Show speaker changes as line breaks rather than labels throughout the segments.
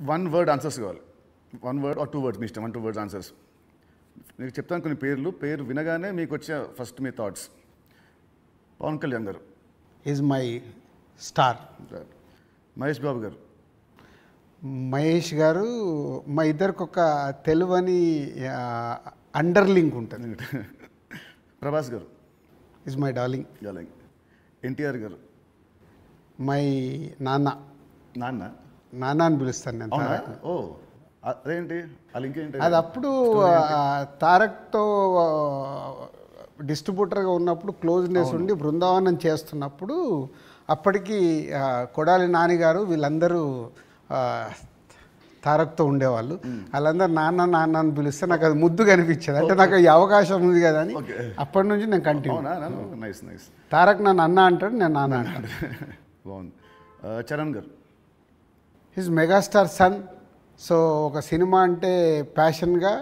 One word answers కావాలి. One word or 2 words మీ ఇష్టం. 1-2 words answers. మీకు చెప్తాను కొన్ని పేర్లు. పేరు వినగానే మీకు వచ్చే ఫస్ట్ మీ thoughts. Pawan Kalyan garu.
Is my star.
Mahesh Babu garu.
Mahesh గారు మా ఇద్దరికి ఒక తెలువని అండర్లింక్ ఉంటుంది.
ప్రభాస్ గారు.
Is my darling.
Darling. NTR గారు.
మై నాన్న.
నాన్న.
నాన్న అని పిలుస్తాను నేను.
అవునా? ఓ అదేంటి ఆ లింక్ ఏంటి?
అది అప్పుడు తారక్తో డిస్ట్రిబ్యూటర్గా ఉన్నప్పుడు క్లోజ్నెస్ ఉండి బృందావనం చేస్తున్నప్పుడు అప్పటికి కొడాలి నాని గారు వీళ్ళందరూ తారక్తో ఉండేవాళ్ళు. వాళ్ళందరూ నాన్న నాన్న అని పిలిస్తే నాకు అది ముద్దుగా అనిపించేది. అంటే నాకు ఈ అవకాశం ఉంది కదా అని అప్పటి నుంచి నేను కంటిన్యూ.
Nice nice.
తారక్ నన్ను అన్న అంటాడు, నేను నాన్న అంటాడు.
బాగుంది. Charan garu.
His megastar son. So ఒక సినిమా అంటే ప్యాషన్గా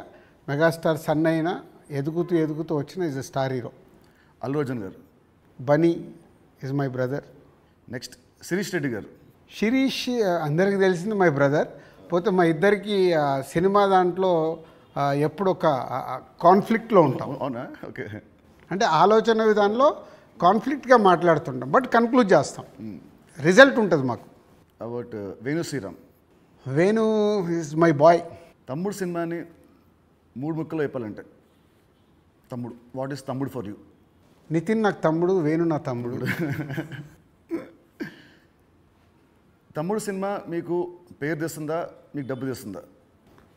మెగాస్టార్ సన్ అయినా ఎదుగుతూ ఎదుగుతూ వచ్చిన is a star hero.
Allu Arjun garu.
Bunny is my brother.
Next Sirish Reddy garu.
Sirish అందరికీ తెలిసింది మై బ్రదర్. పోతే మా ఇద్దరికి సినిమా దాంట్లో ఎప్పుడు ఒక కాన్ఫ్లిక్ట్లో ఉంటాం.
అవునా? ఓకే.
అంటే ఆలోచన విధానంలో కాన్ఫ్లిక్ట్గా మాట్లాడుతుంటాం, బట్ కన్క్లూడ్ చేస్తాం. రిజల్ట్ ఉంటుంది మాకు.
About Venu Sriram.
Venu is my boy.
Tammudu సినిమాని 3 ముక్కలు చెప్పాలంటే Tammudu, what is Tammudu for you?
Nithin నాకు తమ్ముడు, వేణు నా తమ్ముడు.
తమ్ముడు సినిమా మీకు పేరు తెస్తుందా, మీకు డబ్బు తెస్తుందా?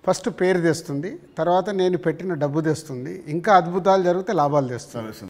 ఫస్ట్ పేరు తెస్తుంది, తర్వాత నేను పెట్టిన డబ్బు తెస్తుంది, ఇంకా అద్భుతాలు జరిగితే లాభాలు తెస్తుంది.